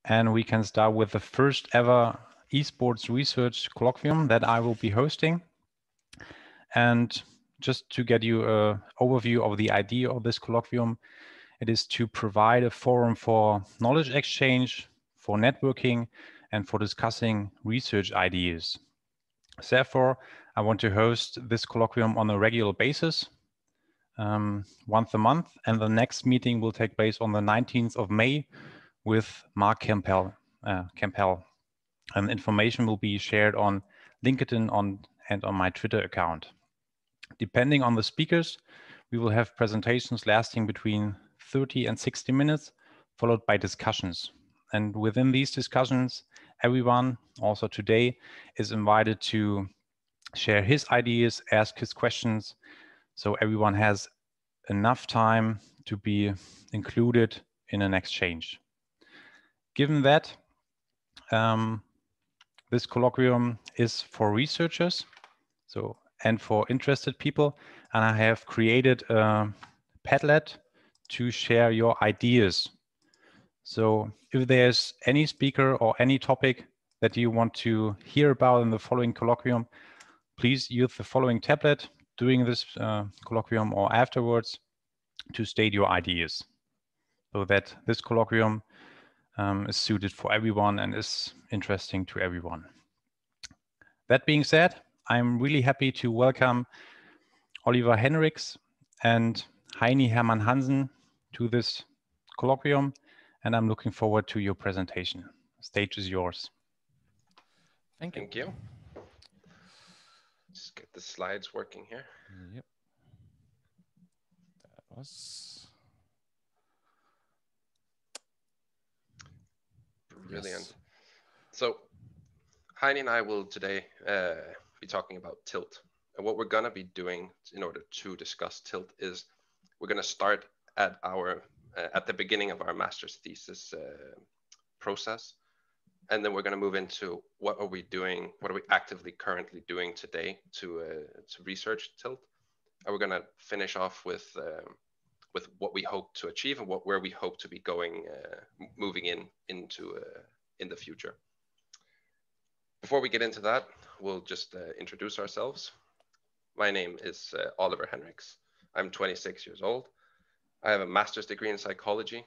and we can start with the first ever Esports Research Colloquium that I will be hosting. And just to get you an overview of the idea of this colloquium, it is to provide a forum for knowledge exchange, for networking, and for discussing research ideas. Therefore, I want to host this colloquium on a regular basis, once a month, and the next meeting will take place on the 19th of May with Mark Campbell. And information will be shared on LinkedIn and on my Twitter account. Depending on the speakers, we will have presentations lasting between 30 and 60 minutes, followed by discussions. And within these discussions, everyone, also today, is invited to share his ideas, ask his questions, so everyone has enough time to be included in an exchange. Given that, this colloquium is for researchers, and for interested people, and I have created a Padlet to share your ideas. So if there's any speaker or any topic that you want to hear about in the following colloquium, please use the following tablet during this colloquium or afterwards to state your ideas, so that this colloquium is suited for everyone and is interesting to everyone. That being said, I'm really happy to welcome Oliver Henriks and Heini Hermann Hansen to this colloquium, and I'm looking forward to your presentation. The stage is yours. Thank you. Just get the slides working here. Yep. That was brilliant. Yes. So Heini and I will today be talking about tilt. And what we're going to be doing in order to discuss tilt is we're going to start at the beginning of our master's thesis process. And then we're going to move into what are we actively currently doing today to research tilt. And we're going to finish off with what we hope to achieve and where we hope to be going, moving into in the future. Before we get into that, we'll just introduce ourselves. My name is Oliver Henriks. I'm 26 years old. I have a master's degree in psychology.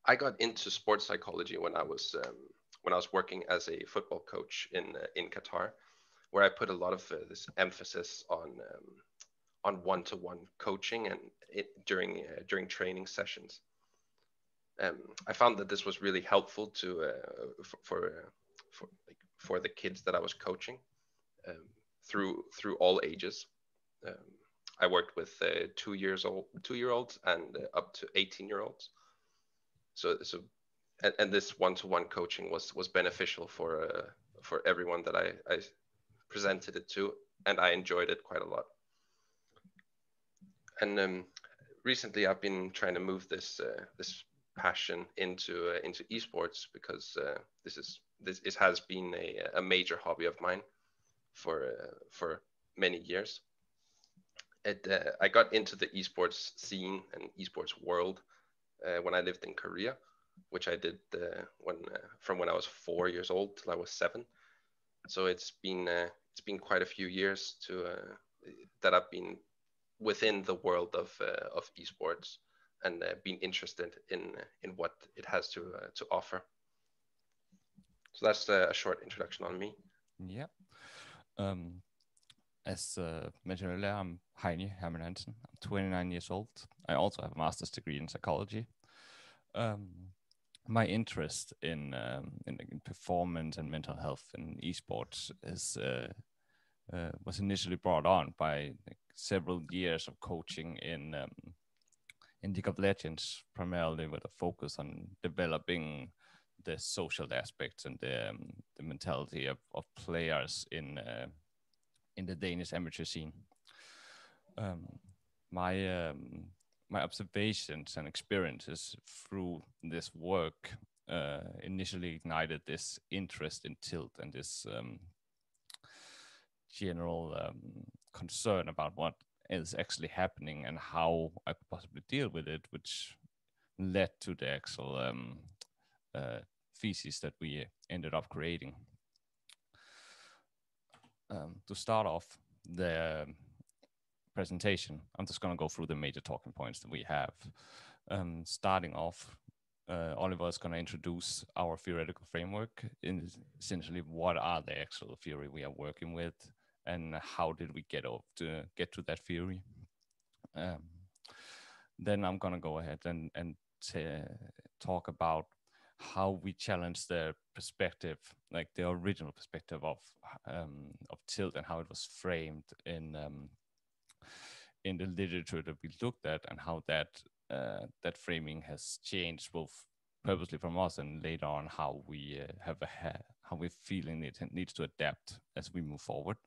I got into sports psychology when I was working as a football coach in Qatar, where I put a lot of this emphasis on one-to-one coaching and during training sessions. I found that this was really helpful for the kids that I was coaching through all ages. I worked with 2-year-olds and up to 18-year-olds. So this one-to-one coaching was beneficial for everyone that I presented it to, and I enjoyed it quite a lot. And recently, I've been trying to move this passion into esports because this has been a major hobby of mine for many years. I got into the esports scene and esports world when I lived in Korea, which I did from when I was 4 years old till I was 7. So it's been quite a few years that I've been within the world of esports and being interested in what it has to offer. So that's a short introduction on me. Yeah. As mentioned earlier, I'm Heini Hermann Hansen. I'm 29 years old. I also have a master's degree in psychology. My interest in performance and mental health in esports was initially brought on by several years of coaching in League of Legends, primarily with a focus on developing the social aspects and the mentality of players in the Danish amateur scene. My observations and experiences through this work initially ignited this interest in tilt and this general concern about what is actually happening and how I could possibly deal with it, which led to the actual thesis that we ended up creating. To start off the presentation, I'm just going to go through the major talking points that we have. Starting off, Oliver is going to introduce our theoretical framework, in essentially what are the actual theory we are working with, and how did we get to that theory. Then I'm going to go ahead and talk about how we challenge the perspective, like the original perspective of tilt, and how it was framed in the literature that we looked at, and how that framing has changed both purposely from us and later on how we how we're feeling it needs to adapt as we move forward.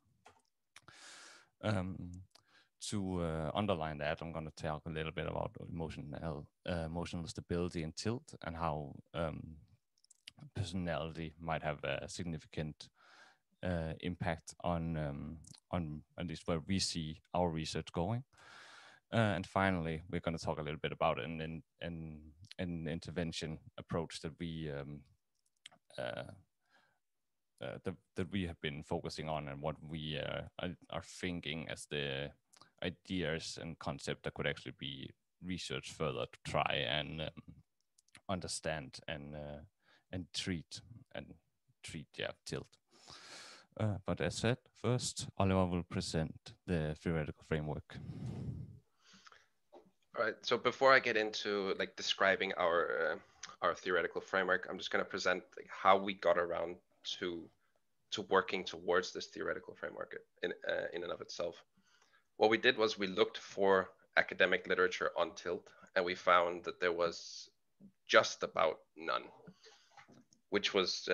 To underline that, I'm going to talk a little bit about emotional stability and tilt, and how personality might have a significant impact on at least where we see our research going. And finally, we're going to talk a little bit about an intervention approach that we that we have been focusing on, and what we are thinking as the ideas and concept that could actually be researched further to try and understand and treat tilt. But as said, first Oliver will present the theoretical framework. All right. So before I get into like describing our theoretical framework, I'm just going to present like how we got around to working towards this theoretical framework in and of itself. What we did was we looked for academic literature on tilt, and we found that there was just about none, which was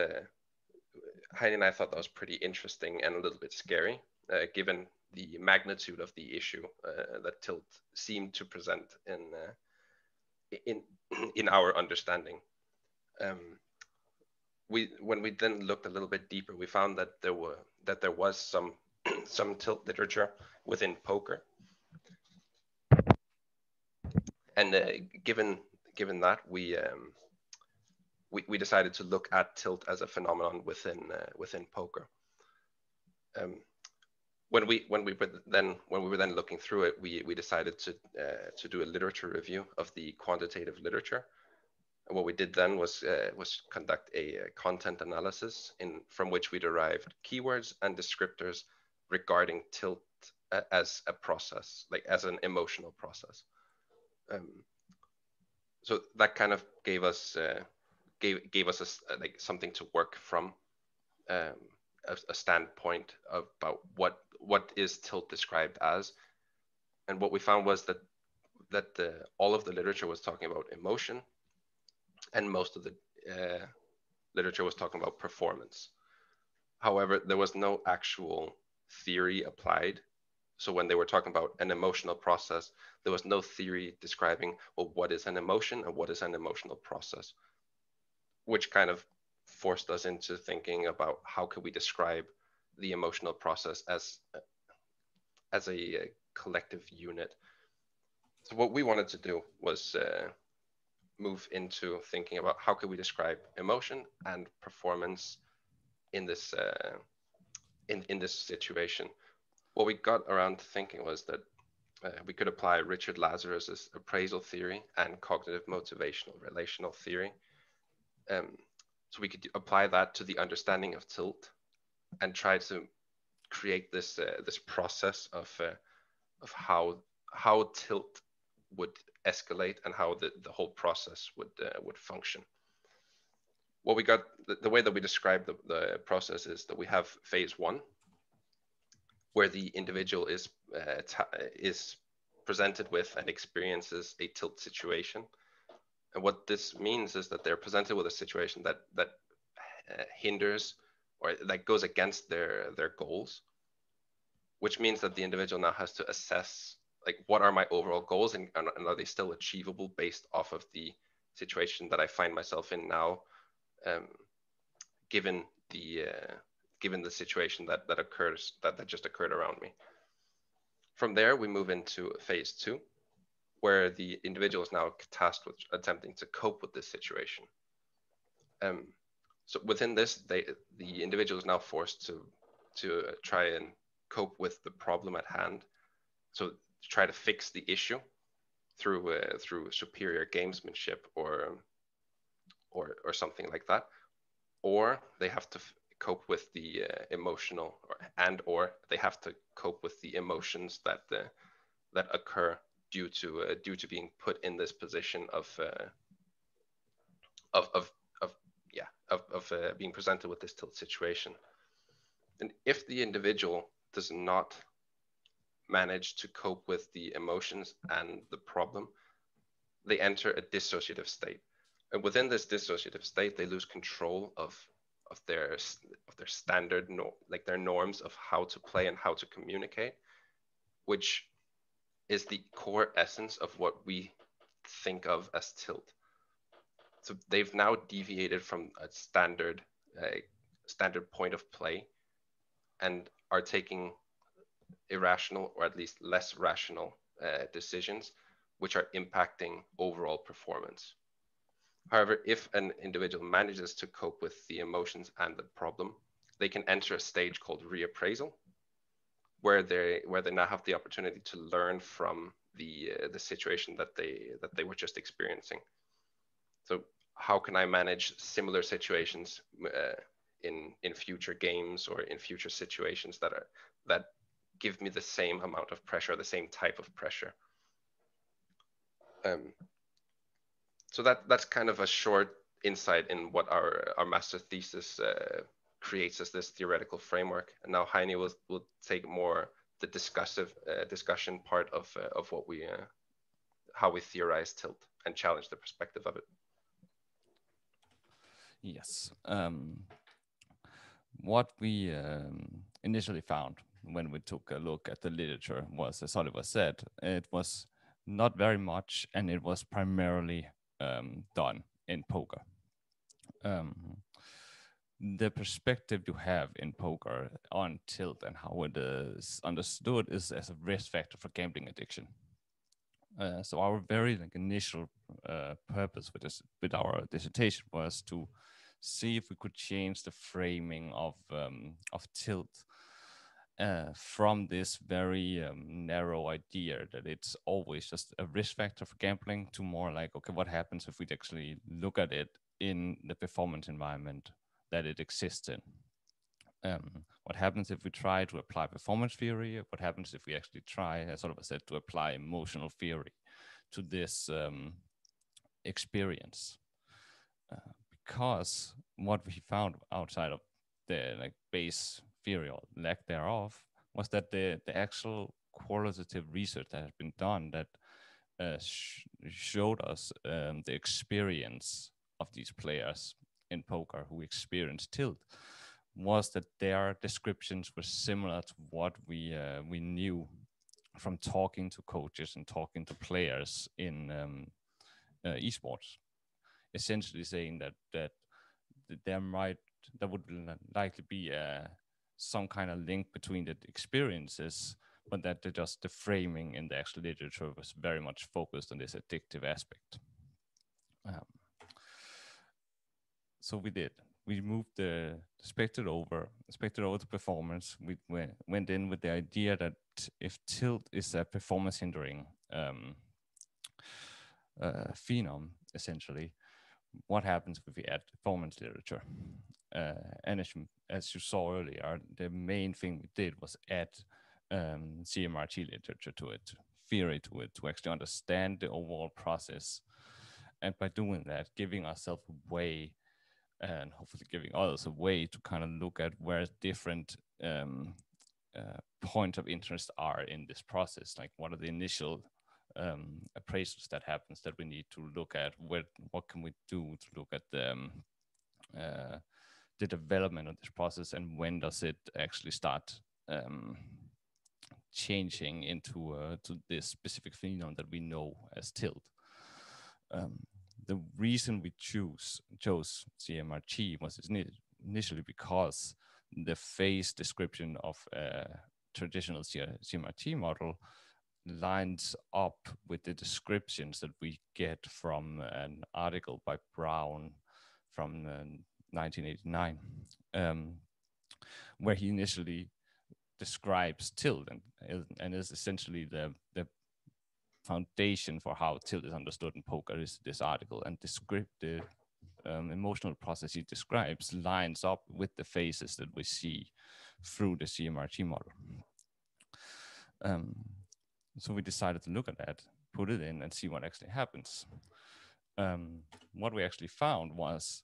Heini and I thought that was pretty interesting and a little bit scary, given the magnitude of the issue that tilt seemed to present in our understanding. When we then looked a little bit deeper, we found that there was some some tilt literature within poker, and given that, we decided to look at tilt as a phenomenon within poker. When we were then looking through it, we decided to do a literature review of the quantitative literature. And what we did then was conduct a content analysis from which we derived keywords and descriptors regarding tilt as a process, like as an emotional process. So that kind of gave us like something to work from, a standpoint about what is tilt described as. And what we found was that all of the literature was talking about emotion, and most of the literature was talking about performance. However, there was no actual theory applied. So when they were talking about an emotional process, there was no theory describing, well, what is an emotion and what is an emotional process, which kind of forced us into thinking about how could we describe the emotional process as a collective unit. So what we wanted to do was move into thinking about how could we describe emotion and performance in this in this situation. What we got around to thinking was that we could apply Richard Lazarus's appraisal theory and cognitive motivational relational theory. So we could apply that to the understanding of tilt and try to create this this process of how tilt would escalate and how the whole process would function. What we got, the way that we describe the process is that we have phase one, where the individual is presented with and experiences a tilt situation. And what this means is that they're presented with a situation that hinders or that goes against their goals, which means that the individual now has to assess, like, what are my overall goals, and are they still achievable based off of the situation that I find myself in now, given the situation that just occurred around me. From there, we move into phase two, where the individual is now tasked with attempting to cope with this situation. So within this, the individual is now forced to try and cope with the problem at hand. So try to fix the issue through superior gamesmanship or something like that, or they have to cope with the emotional, or they have to cope with the emotions that occur due to being put in this position of being presented with this tilt situation. And if the individual does not manage to cope with the emotions and the problem, they enter a dissociative state. And within this dissociative state, they lose control of their standard like their norms of how to play and how to communicate, which is the core essence of what we think of as tilt. So they've now deviated from a standard point of play and are taking irrational, or at least less rational decisions, which are impacting overall performance. However, if an individual manages to cope with the emotions and the problem, they can enter a stage called reappraisal, where they now have the opportunity to learn from the situation that they were just experiencing. So how can I manage similar situations in future games or in future situations that give me the same amount of pressure, the same type of pressure? So that's kind of a short insight in what our master thesis creates as this theoretical framework. And now Heini will take more the discussion part of what we how we theorize tilt and challenge the perspective of it. Yes. What we initially found when we took a look at the literature was, as Oliver said, it was not very much, and it was primarily done in poker. The perspective you have in poker on tilt and how it is understood is as a risk factor for gambling addiction. So our very initial purpose with our dissertation was to see if we could change the framing of tilt from this very narrow idea that it's always just a risk factor for gambling to more like, okay, what happens if we actually look at it in the performance environment that it exists in? What happens if we try to apply performance theory? What happens if we actually try, as Oliver said, to apply emotional theory to this experience? Because what we found outside of the base theory or lack thereof was that the actual qualitative research that has been done that showed us the experience of these players in poker who experienced tilt was that their descriptions were similar to what we knew from talking to coaches and talking to players in esports, essentially saying that there would likely be some kind of link between the experiences, but that the framing in the actual literature was very much focused on this addictive aspect. So we moved the spectrum over to performance. We went in with the idea that if tilt is a performance hindering phenom, essentially, what happens if we add performance literature? And as you saw earlier, the main thing we did was add CMRT literature to it, theory to it, to actually understand the overall process. And by doing that, giving ourselves a way, and hopefully giving others a way to kind of look at where different points of interest are in this process. Like, what are the initial appraisals that happens that we need to look at? What can we do to look at the development of this process, and when does it actually start changing into to this specific phenomenon that we know as tilt? The reason we chose CMRT was initially because the phase description of a traditional CMRT model lines up with the descriptions that we get from an article by Brown from 1989, where he initially describes tilt and is essentially the foundation for how tilt is understood in poker is this article, and the emotional process he describes lines up with the phases that we see through the CMRT model. So we decided to look at that, put it in, and see what actually happens. What we actually found was,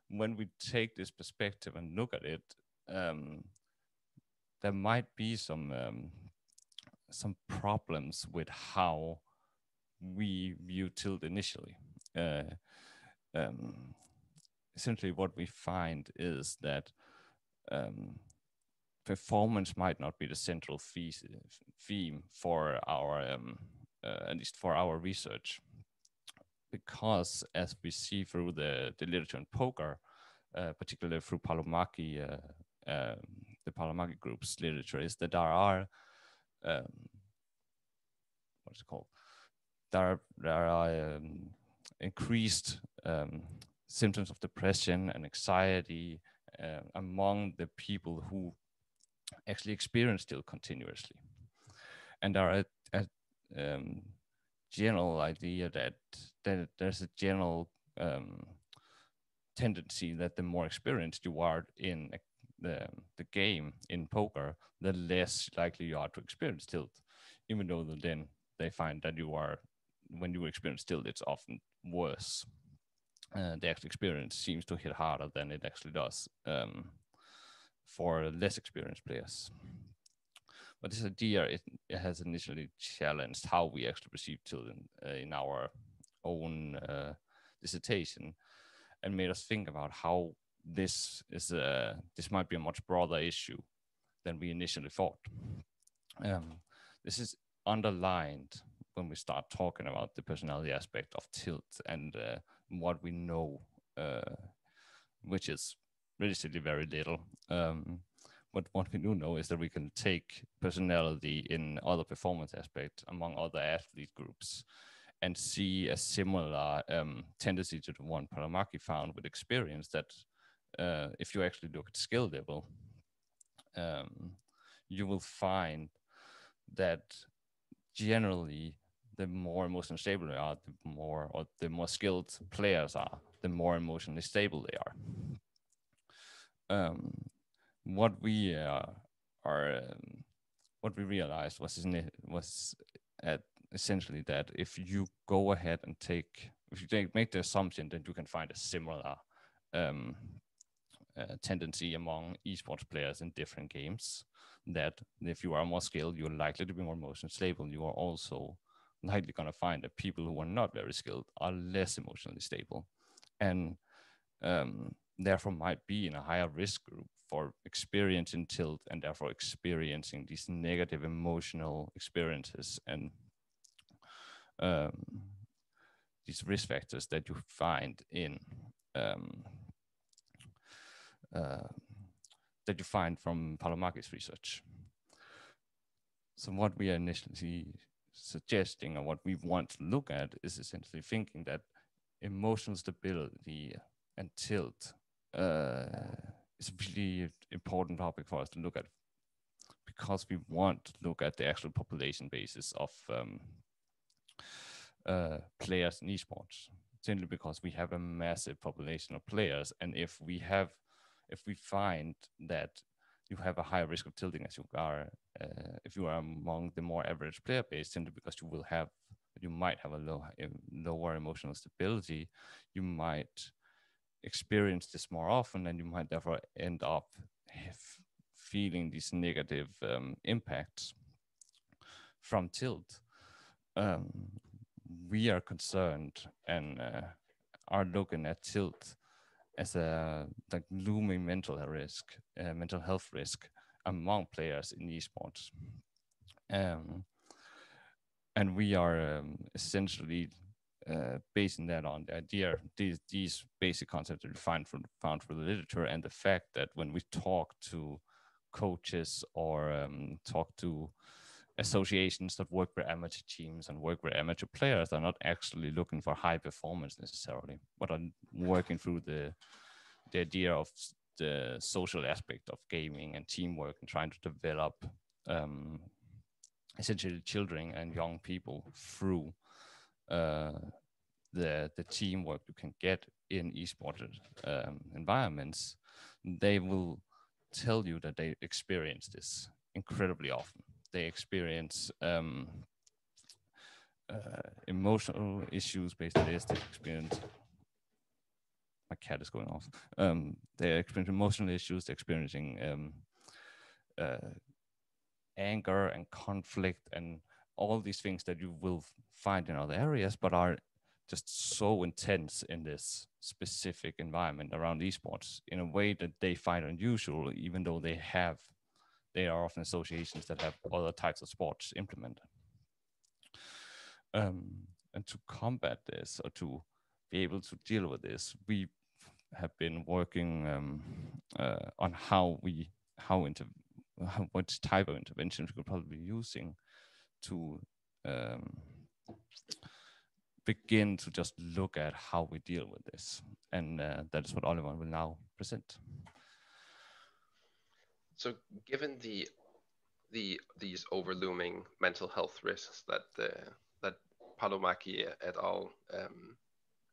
when we take this perspective and look at it, there might be some problems with how we view tilt initially. Essentially, what we find is that performance might not be the central theme for our, at least for our research, because as we see through the literature in poker, particularly through Palomaki, the Palomaki group's literature, is that there are what's it called? There are increased symptoms of depression and anxiety among the people who actually experience tilt continuously, and there are a general idea that there's a general tendency that the more experienced you are in the game in poker, the less likely you are to experience tilt, even though then they find that when you experience tilt, it's often worse. The actual experience seems to hit harder than it actually does for less experienced players. But this idea, it has initially challenged how we actually perceive tilt in our own dissertation, and made us think about how this might be a much broader issue than we initially thought. This is underlined when we start talking about the personality aspect of tilt and what we know, which is relatively very little. But what we do know is that we can take personality in other performance aspects among other athlete groups and see a similar tendency to the one Palomaki found with experience, that if you actually look at skill level, you will find that generally the more emotionally stable they are, the more skilled players are, the more emotionally stable they are. What we realized was essentially that if you go ahead and make the assumption that you can find a similar tendency among esports players in different games, that if you are more skilled, you're likely to be more emotionally stable. You are also likely going to find that people who are not very skilled are less emotionally stable, and therefore might be in a higher risk group for experiencing tilt, and therefore experiencing these negative emotional experiences and these risk factors that you find in that you find from Palomaki's research. So what we are initially suggesting, or what we want to look at, is essentially thinking that emotional stability and tilt is a really important topic for us to look at, because we want to look at the actual population basis of players in esports, simply because we have a massive population of players, and if we find that you have a higher risk of tilting as you are, if you are among the more average player base, simply because you might have a lower emotional stability, you might experience this more often, and you might therefore end up feeling these negative impacts from tilt. We are concerned and are looking at tilt as a looming mental health risk among players in esports. And we are essentially basing that on the idea, these basic concepts that we found from the literature, and the fact that when we talk to coaches or talk to associations that work with amateur teams and work with amateur players are not actually looking for high performance necessarily, but are working through the idea of the social aspect of gaming and teamwork and trying to develop essentially children and young people through the teamwork you can get in esports environments. They will tell you that they experience this incredibly often. They experience emotional issues based on this. They experience, my cat is going off. They experience emotional issues. They're experiencing anger and conflict and all these things that you will find in other areas, but are just so intense in this specific environment around esports in a way that they find unusual, even though they are often associations that have other types of sports implemented. And to combat this, or to be able to deal with this, we have been working on what type of interventions we could probably be using to begin to just look at how we deal with this. And that is what Oliver will now present. So given these overlooming mental health risks that Palomaki et al.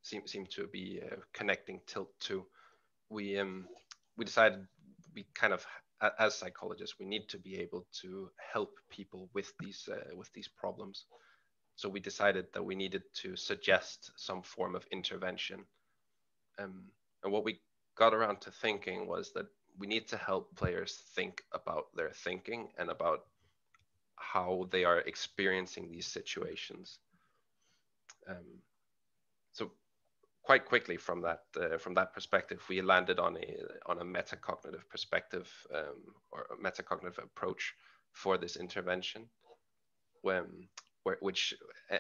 Seem to be connecting Tilt to, we decided we kind of, as psychologists, we need to be able to help people with these problems. So we decided that we needed to suggest some form of intervention. And what we got around to thinking was that we need to help players think about their thinking and about how they are experiencing these situations. So quite quickly from that perspective, we landed on a metacognitive perspective, or a metacognitive approach for this intervention, which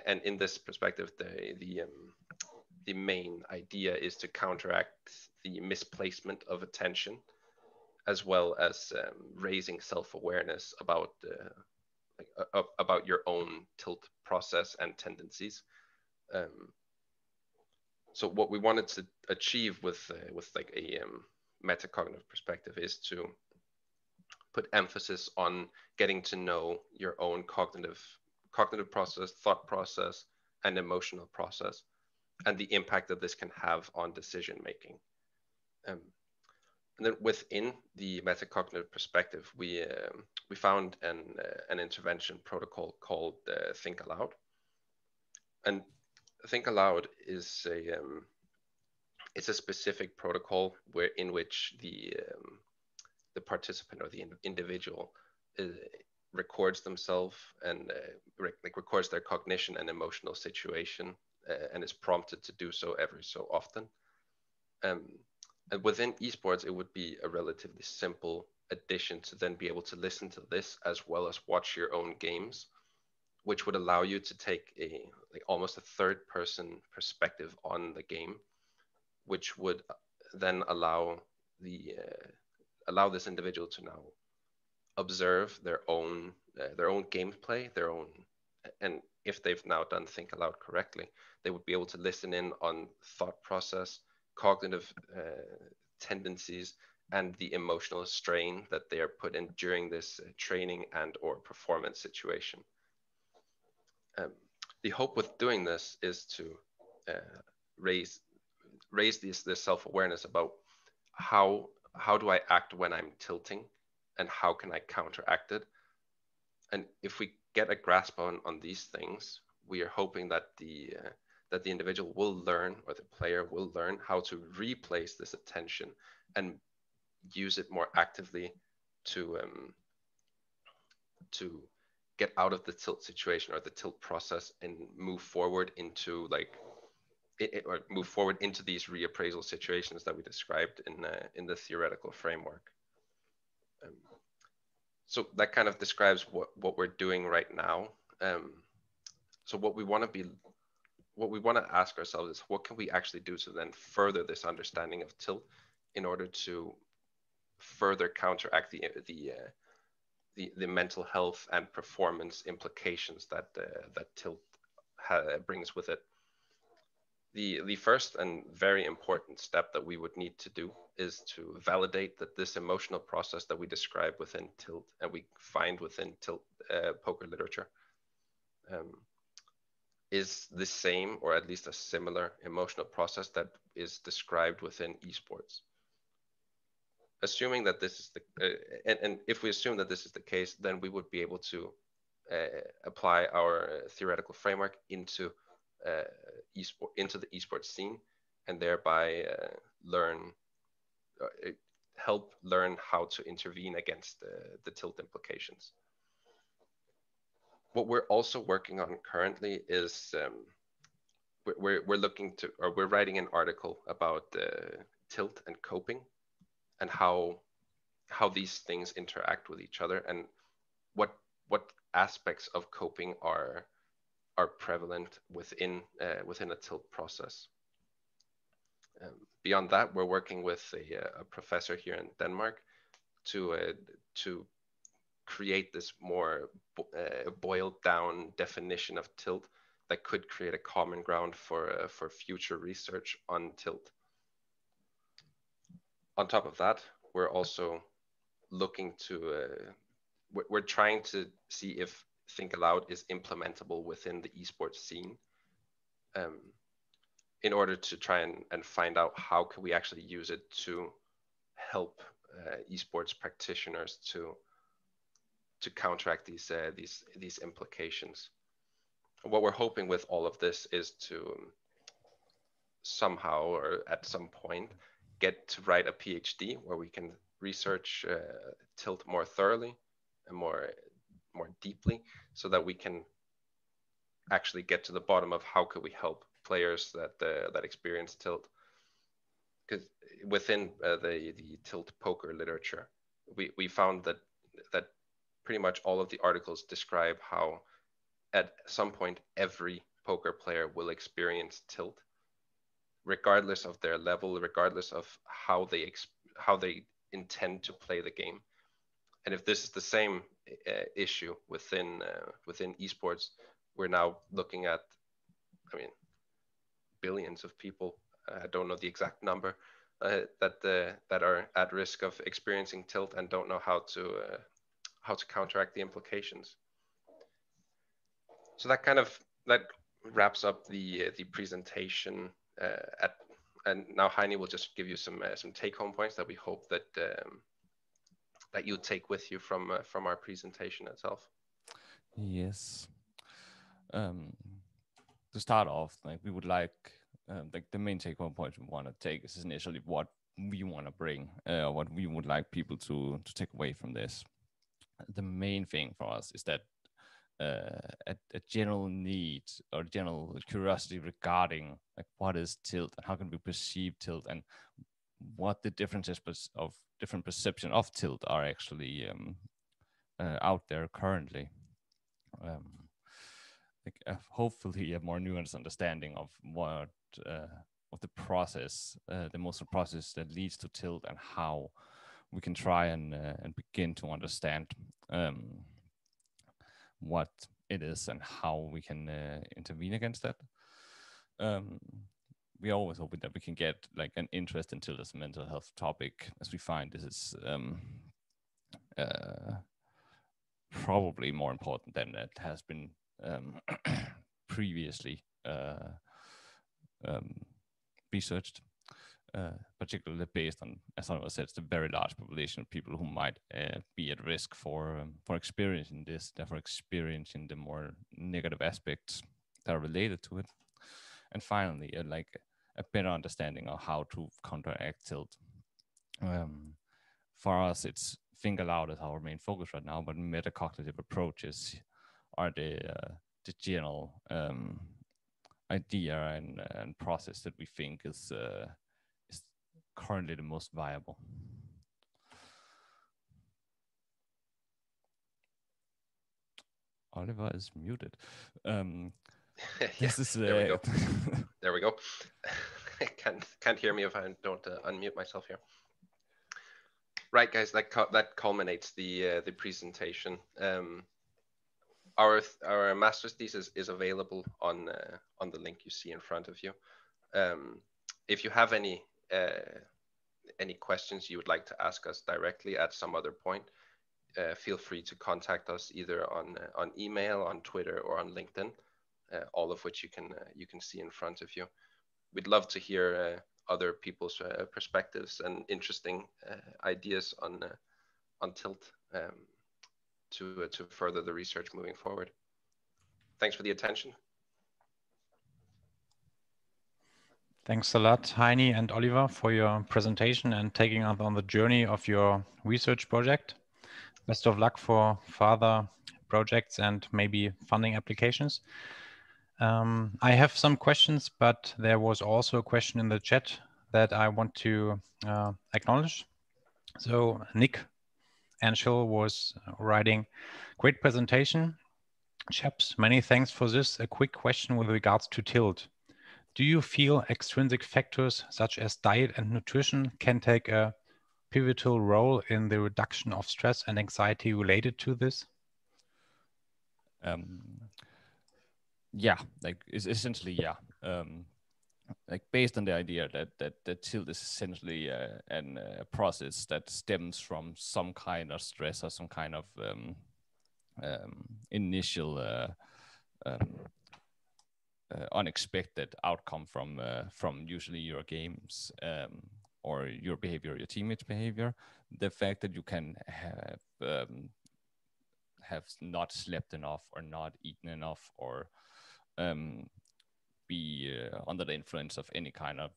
in this perspective, the main idea is to counteract the misplacement of attention, as well as raising self-awareness about your own tilt process and tendencies. So what we wanted to achieve with like a metacognitive perspective is to put emphasis on getting to know your own cognitive process, thought process, and emotional process, and the impact that this can have on decision making. And then within the metacognitive perspective, we found an intervention protocol called Think Aloud. And Think Aloud is it's a specific protocol in which the participant or the individual records themselves and records their cognition and emotional situation, and is prompted to do so every so often. And within esports, it would be a relatively simple addition to then be able to listen to this as well as watch your own games, which would allow you to take almost a third person perspective on the game, which would then allow this individual to now observe their own gameplay, and if they've now done Think Aloud correctly, they would be able to listen in on thought process, cognitive tendencies, and the emotional strain that they are put in during this training and or performance situation. The hope with doing this is to raise this self-awareness about how do I act when I'm tilting, and how can I counteract it. And if we get a grasp on these things, we are hoping that the individual will learn, or the player will learn, how to replace this attention and use it more actively to get out of the tilt situation or the tilt process and move forward into these reappraisal situations that we described in the theoretical framework. So that kind of describes what we're doing right now. So what we want to ask ourselves is, what can we actually do to then further this understanding of tilt in order to further counteract the mental health and performance implications that that tilt brings with it. The first and very important step that we would need to do is to validate that this emotional process that we describe within tilt and we find within tilt poker literature is the same, or at least a similar emotional process that is described within esports. Assuming that this is the and if we assume that this is the case, then we would be able to apply our theoretical framework into into the esports scene, and thereby help learn how to intervene against the tilt implications. What we're also working on currently is we're looking to, or we're writing an article about tilt and coping, and how these things interact with each other, and what aspects of coping are prevalent within a tilt process. Beyond that, we're working with a professor here in Denmark to create this more boiled down definition of tilt that could create a common ground for future research on tilt. On top of that, we're also looking to we're trying to see if Think Aloud is implementable within the esports scene, in order to try and find out how can we actually use it to help esports practitioners to counteract these implications. What we're hoping with all of this is to somehow, or at some point, get to write a PhD where we can research tilt more thoroughly and more deeply, so that we can actually get to the bottom of how could we help players that experience tilt. Because within the tilt poker literature, we found that pretty much all of the articles describe how at some point every poker player will experience tilt, regardless of their level, regardless of how they intend to play the game. And if this is the same issue within esports, we're now looking at, I mean, billions of people. I don't know the exact number that are at risk of experiencing tilt and don't know how to counteract the implications. So that wraps up the presentation. And now Heini will just give you some take-home points that we hope that you take with you from our presentation itself. Yes. To start off, we would like the main take-home point we want to take is initially what we want to bring, what we would like people to take away from this. The main thing for us is that a general need or general curiosity regarding what is tilt and how can we perceive tilt, and what the differences of different perception of tilt are actually out there currently. Hopefully a more nuanced understanding of what of the process, the emotional process that leads to tilt, and how we can try and begin to understand what it is and how we can intervene against that. We always hope that we can get an interest in tilt as a mental health topic, as we find this is probably more important than it has been previously researched, particularly based on, as I said, the very large population of people who might be at risk for experiencing this, therefore experiencing the more negative aspects that are related to it. And finally, a better understanding of how to counteract tilt. For us, it's Think Aloud as our main focus right now, but metacognitive approaches are the general idea and process that we think is currently the most viable. Oliver is muted. This is there we go. There we go. Can't hear me if I don't unmute myself here. Right, guys, that culminates the presentation. Our master's thesis is available on the link you see in front of you. If you have any questions you would like to ask us directly at some other point, feel free to contact us either on email, on Twitter, or on LinkedIn. All of which you can see in front of you. We'd love to hear other people's perspectives and interesting ideas on Tilt to further the research moving forward. Thanks for the attention. Thanks a lot, Heini and Oliver, for your presentation and taking us on the journey of your research project. Best of luck for further projects and maybe funding applications. I have some questions, but there was also a question in the chat that I want to acknowledge. So Nick Anschel was writing, great presentation. Chaps, many thanks for this. A quick question with regards to Tilt. Do you feel extrinsic factors such as diet and nutrition can take a pivotal role in the reduction of stress and anxiety related to this? Yeah, like it's essentially, yeah. Like based on the idea that Tilt is essentially a process that stems from some kind of stress or some kind of initial unexpected outcome from usually your games or your behavior, your teammates' behavior. The fact that you can have not slept enough or not eaten enough or be under the influence of any kind of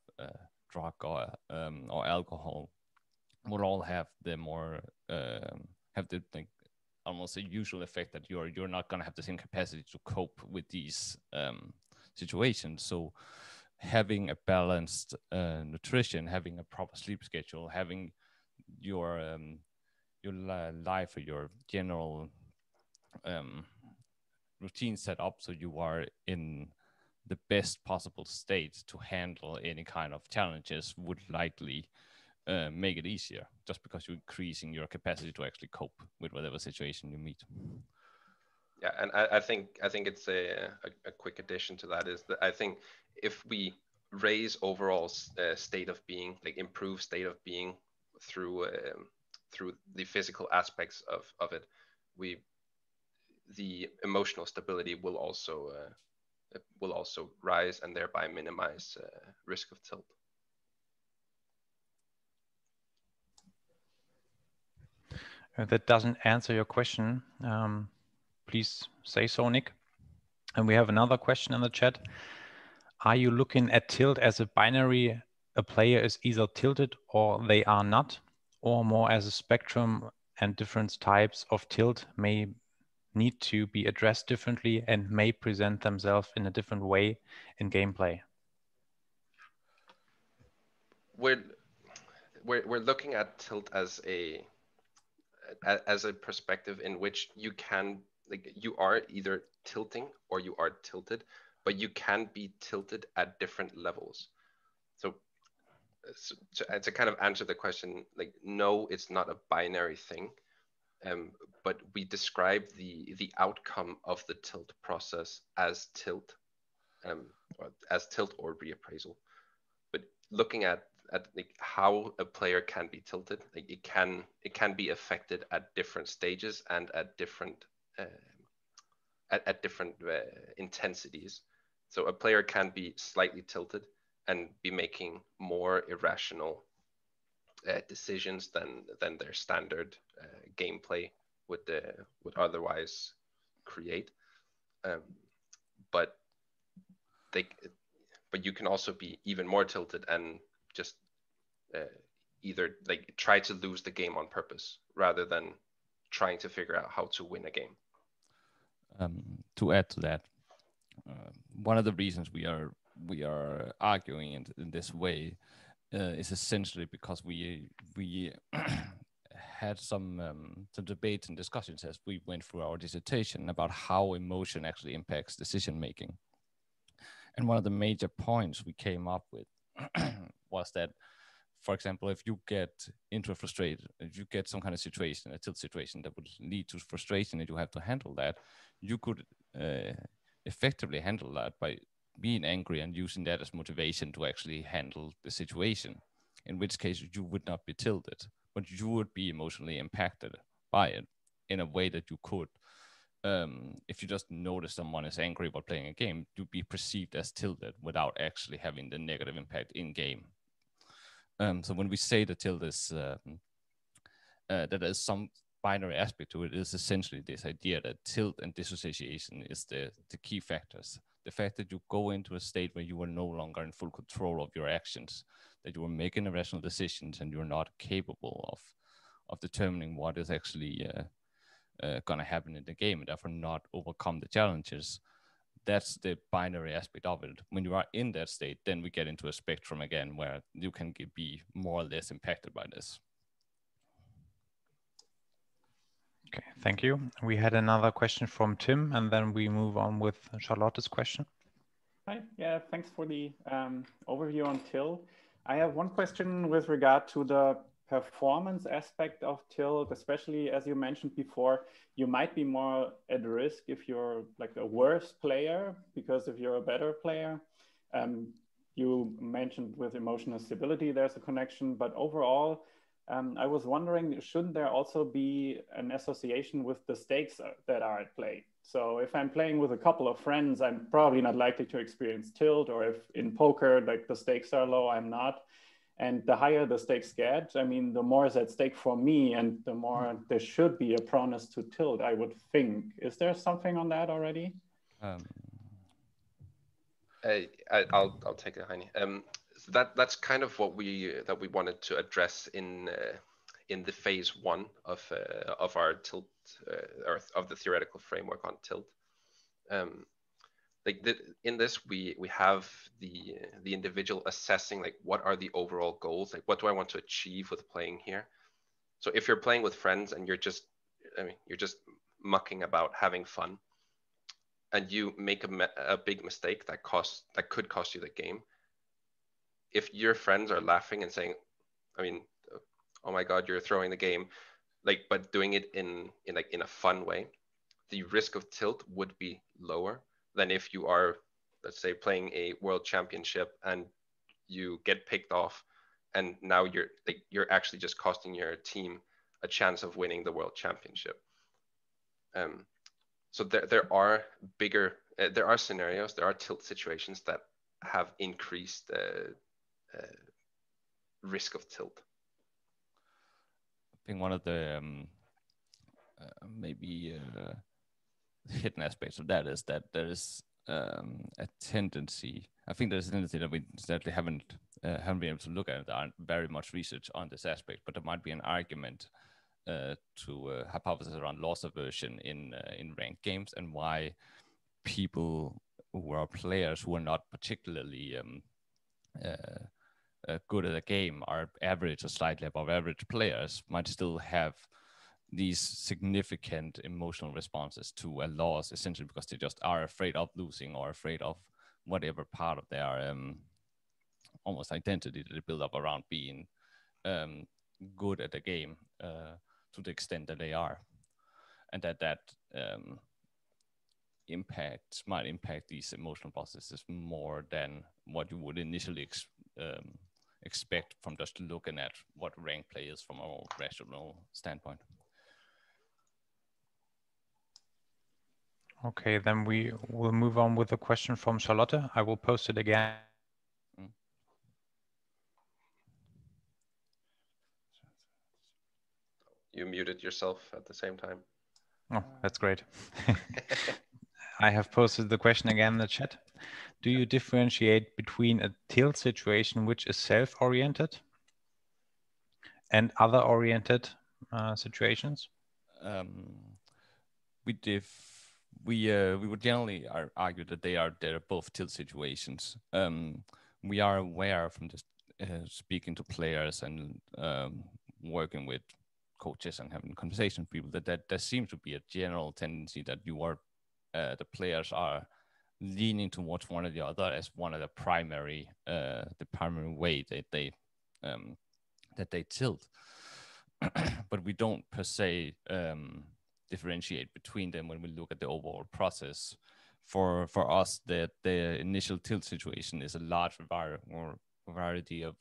drug or alcohol would all have the more have the like almost a usual effect that you're not going to have the same capacity to cope with these situations. So having a balanced nutrition, having a proper sleep schedule, having your life or your general routine set up so you are in the best possible state to handle any kind of challenges would likely make it easier, just because you're increasing your capacity to actually cope with whatever situation you meet. Yeah, and I think it's a quick addition to that is that I think if we raise overall state of being, like improve state of being through the physical aspects of it, the emotional stability will also rise and thereby minimize risk of tilt. That doesn't answer your question. Please say so, Nick. And we have another question in the chat. Are you looking at tilt as a binary? A player is either tilted or they are not, or more as a spectrum and different types of tilt may need to be addressed differently and may present themselves in a different way in gameplay? We're looking at tilt as a perspective in which you can, like, you are either tilting or you are tilted, but you can be tilted at different levels. So to kind of answer the question, like, no, it's not a binary thing, but we describe the outcome of the tilt process as tilt, or reappraisal. But looking at like how a player can be tilted, like it can be affected at different stages and at different intensities. So a player can be slightly tilted and be making more irrational decisions than their standard gameplay would otherwise create. But you can also be even more tilted and just either like try to lose the game on purpose rather than trying to figure out how to win a game. To add to that, one of the reasons we are arguing in this way is essentially because we had some debates and discussions as we went through our dissertation about how emotion actually impacts decision making. And one of the major points we came up with was that for example, if you get into a frustrated, if you get some kind of situation, a tilt situation that would lead to frustration and you have to handle that, you could effectively handle that by being angry and using that as motivation to actually handle the situation, in which case you would not be tilted, but you would be emotionally impacted by it in a way that you could. If you just notice someone is angry while playing a game, you'd be perceived as tilted without actually having the negative impact in game. So when we say the tilt is that there's some binary aspect to it, is essentially this idea that tilt and dissociation is the key factors. The fact that you go into a state where you are no longer in full control of your actions, that you are making irrational decisions and you're not capable of determining what is actually going to happen in the game, and therefore not overcome the challenges. That's the binary aspect of it. When you are in that state, then we get into a spectrum again where you can be more or less impacted by this. Okay, thank you. We had another question from Tim, and then we move on with Charlotte's question. Hi, yeah, thanks for the overview on tilt. I have one question with regard to the performance aspect of tilt, especially as you mentioned before, you might be more at risk if you're like a worse player, because if you're a better player, you mentioned with emotional stability, there's a connection, but overall, I was wondering, shouldn't there also be an association with the stakes that are at play? So if I'm playing with a couple of friends, I'm probably not likely to experience tilt, or if in poker, like the stakes are low, I'm not. And the higher the stakes get, I mean, the more is at stake for me, and the more there should be a proneness to tilt, I would think. Is there something on that already? I'll take it, Heini. So that's kind of what we wanted to address in the phase 1 of our tilt or of the theoretical framework on tilt. In this, we have the individual assessing like what are the overall goals, like what do I want to achieve with playing here. So if you're playing with friends and you're just mucking about having fun, and you make a big mistake that could cost you the game. If your friends are laughing and saying, I mean, oh my God, you're throwing the game, like, but doing it in a fun way, the risk of tilt would be lower than if you are, let's say, playing a world championship and you get picked off, and now you're actually just costing your team a chance of winning the world championship. So there are scenarios, there are tilt situations that have increased risk of tilt. I think one of the hidden aspects of that is that there is a tendency. I think there's a tendency that we certainly haven't been able to look at. There aren't very much research on this aspect, but there might be an argument to hypothesis around loss aversion in ranked games, and why people who are players who are not particularly good at a game, are average or slightly above average players, might still have these significant emotional responses to a loss, essentially because they just are afraid of losing or afraid of whatever part of their almost identity that they build up around being good at the game to the extent that they are, and that might impact these emotional processes more than what you would initially expect from just looking at what rank play is from a more rational standpoint. Okay, then we will move on with a question from Charlotte. I will post it again. You muted yourself at the same time. Oh, that's great. I have posted the question again in the chat. Do you differentiate between a tilt situation which is self-oriented and other-oriented situations? We would generally argue that they're both tilt situations. We are aware from just speaking to players and working with coaches and having conversations with people that there seems to be a general tendency that the players are leaning towards one or the other as one of the primary way that they that they tilt, but we don't per se differentiate between them when we look at the overall process. For us, the initial tilt situation is a large variety of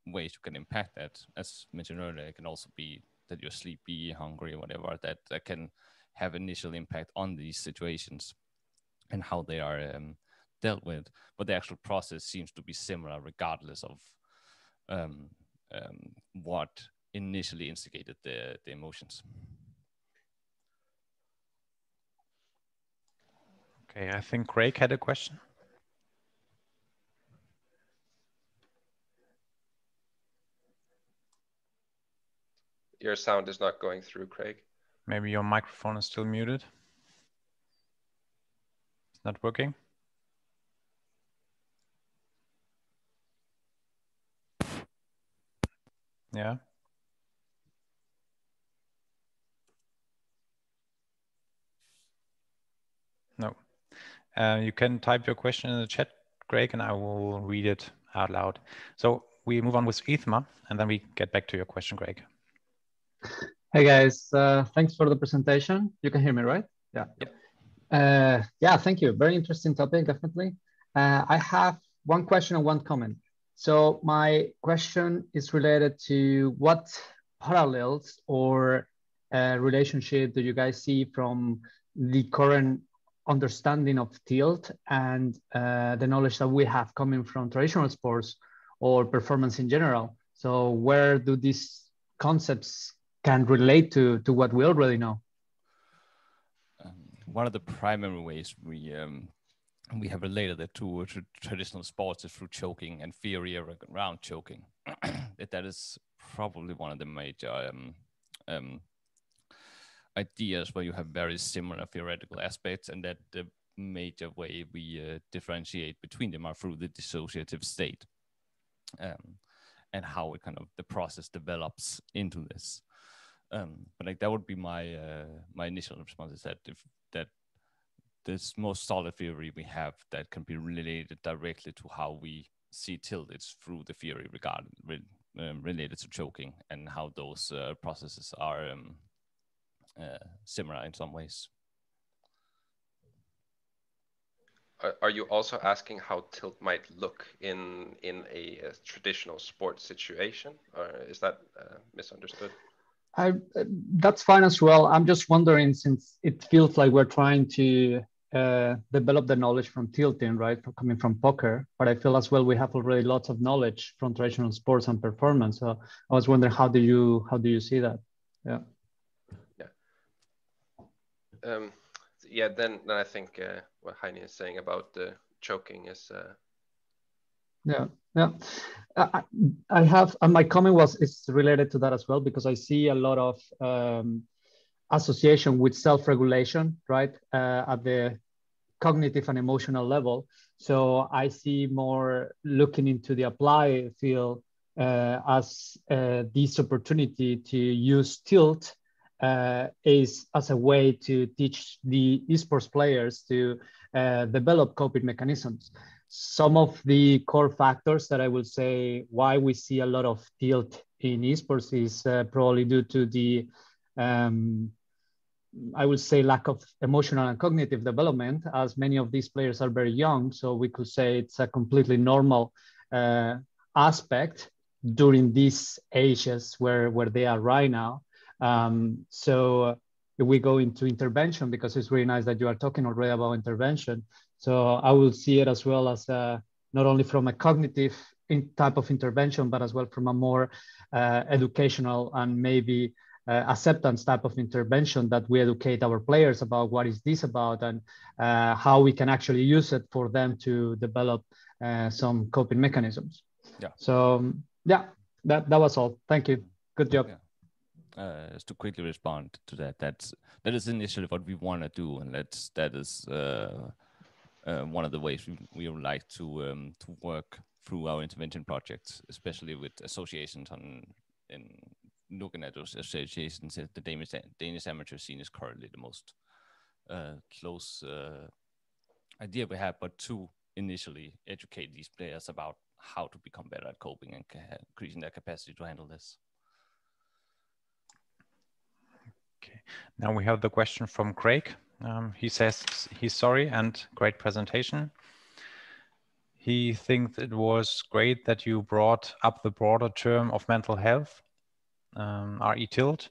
ways you can impact that. As mentioned earlier, it can also be that you're sleepy, hungry, whatever, that can have initial impact on these situations and how they are dealt with. But the actual process seems to be similar regardless of what initially instigated the emotions. Okay, I think Craig had a question. Your sound is not going through, Craig. Maybe your microphone is still muted. It's not working. Yeah. No. You can type your question in the chat, Greg, and I will read it out loud. So we move on with Ithma, and then we get back to your question, Greg. Hey guys, thanks for the presentation. You can hear me, right? Yeah. Yep. Yeah, thank you. Very interesting topic, definitely. I have one question and one comment. So my question is related to what parallels or relationship do you guys see from the current understanding of tilt and the knowledge that we have coming from traditional sports or performance in general? So where do these concepts can relate to what we already know? One of the primary ways we have related it to traditional sports is through choking and theory around choking. That is probably one of the major ideas where you have very similar theoretical aspects, and that the major way we differentiate between them are through the dissociative state, and how it kind of the process develops into this. But like that would be my my initial response, is that if that this most solid theory we have that can be related directly to how we see tilt, it's through the theory related to choking and how those processes are similar in some ways. Are you also asking how tilt might look in a traditional sports situation, or is that misunderstood? That's fine as well. I'm just wondering, since it feels like we're trying to develop the knowledge from tilting, right, coming from poker, but I feel as well we have already lots of knowledge from traditional sports and performance. So I was wondering, how do you see that? Yeah. Yeah. Then I think what Heini is saying about the choking is. Yeah. I have, and my comment is related to that as well, because I see a lot of association with self-regulation, right, at the cognitive and emotional level. So I see more looking into the applied field as this opportunity to use tilt is as a way to teach the esports players to develop coping mechanisms. Some of the core factors that I will say why we see a lot of tilt in esports is probably due to the, I would say, lack of emotional and cognitive development, as many of these players are very young. So we could say it's a completely normal aspect during these ages where they are right now. So if we go into intervention, because it's really nice that you are talking already about intervention. So I will see it as well as not only from a cognitive type of intervention, but as well from a more educational and maybe acceptance type of intervention, that we educate our players about what is this about and how we can actually use it for them to develop some coping mechanisms. Yeah. So yeah, that was all. Thank you. Good job. Yeah. Just to quickly respond to that, that is initially what we want to do, and that is one of the ways we would like to work through our intervention projects, especially with associations in looking at those associations. The Danish amateur scene is currently the most close idea we have, but to initially educate these players about how to become better at coping and increasing their capacity to handle this. Okay, now we have the question from Craig. He says he's sorry and great presentation. He thinks it was great that you brought up the broader term of mental health, RE tilt.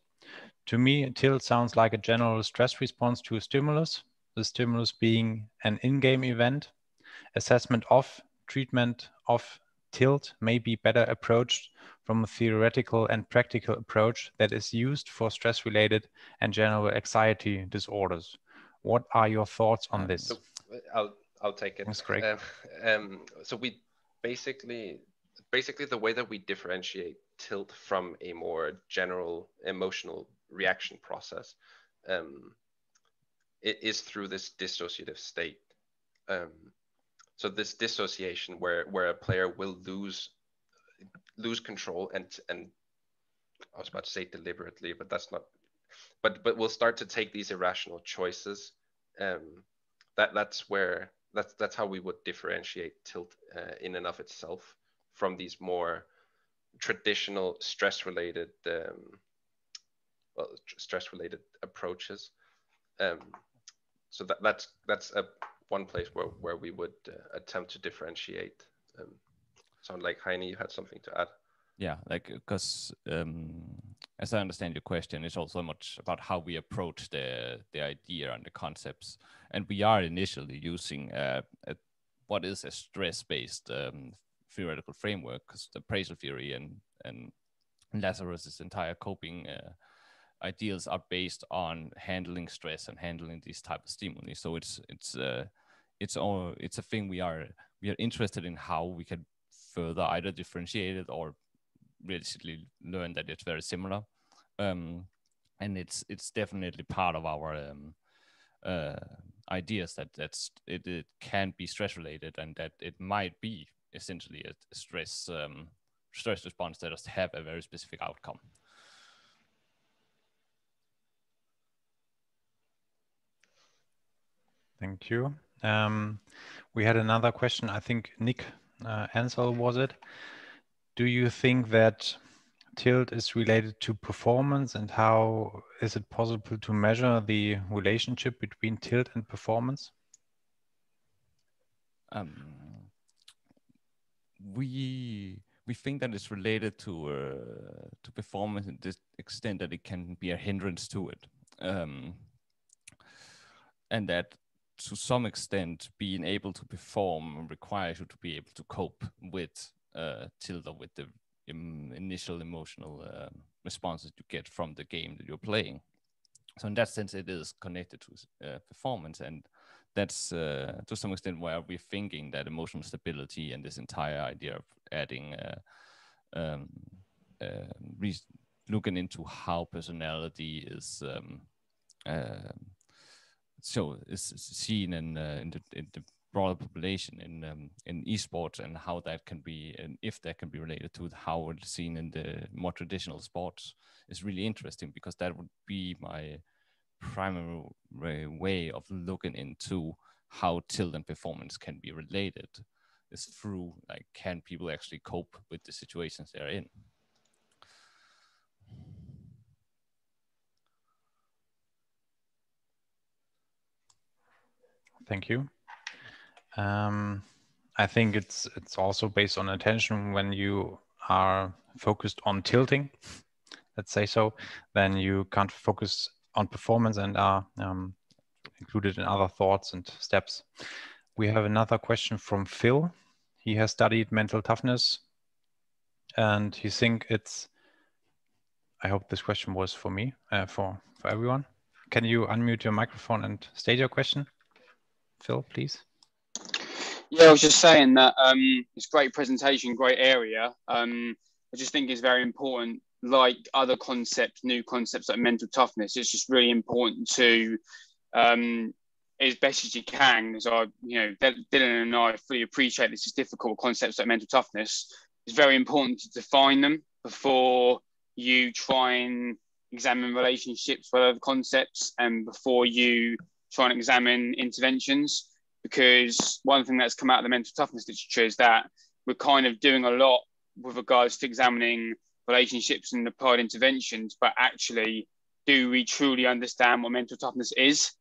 To me, tilt sounds like a general stress response to a stimulus, the stimulus being an in-game event. Assessment of, treatment of tilt may be better approached from a theoretical and practical approach that is used for stress-related and general anxiety disorders. What are your thoughts on this? So I'll take it. That's great. So we basically the way that we differentiate tilt from a more general emotional reaction process it is through this dissociative state. So this dissociation where a player will lose control and I was about to say deliberately, but that's not. But we'll start to take these irrational choices. That's how we would differentiate tilt in and of itself from these more traditional stress-related approaches. So that's one place where we would attempt to differentiate. Sound like Heini, you had something to add? Yeah, like because as I understand your question, it's also much about how we approach the idea and the concepts. And we are initially using what is a stress-based theoretical framework, because the appraisal theory and Lazarus's entire coping ideals are based on handling stress and handling these type of stimuli. So it's a thing we are interested in how we can further either differentiate it or realistically learn that it's very similar. And it's definitely part of our ideas that it can be stress related and that it might be essentially a stress response that does have a very specific outcome. Thank you. We had another question. I think Nick Ansel was it. Do you think that tilt is related to performance, and how is it possible to measure the relationship between tilt and performance? We think that it's related to performance to this extent that it can be a hindrance to it, and that to some extent being able to perform requires you to be able to cope with tilt or with the initial emotional responses you get from the game that you're playing. So in that sense, it is connected to performance, and that's to some extent where we're thinking that emotional stability and this entire idea of adding looking into how personality is is seen in the broader population in esports, and how that can be, and if that can be related to how it's seen in the more traditional sports, is really interesting, because that would be my primary way of looking into how tilt and performance can be related, is through like, can people actually cope with the situations they're in? Thank you. I think it's also based on attention. When you are focused on tilting, let's say so, then you can't focus on performance and are included in other thoughts and steps. We have another question from Phil. He has studied mental toughness, and he thinks it's, I hope this question was for me, for everyone. Can you unmute your microphone and state your question? Phil, please. Yeah, I was just saying that it's a great presentation, great area. I just think it's very important, like other concepts, new concepts like mental toughness. It's just really important to, as best as you can, as Dylan and I fully appreciate this is difficult, concepts like mental toughness. It's very important to define them before you try and examine relationships with other concepts and before you try and examine interventions. Because one thing that's come out of the mental toughness literature is that we're kind of doing a lot with regards to examining relationships and applied interventions, but actually, do we truly understand what mental toughness is?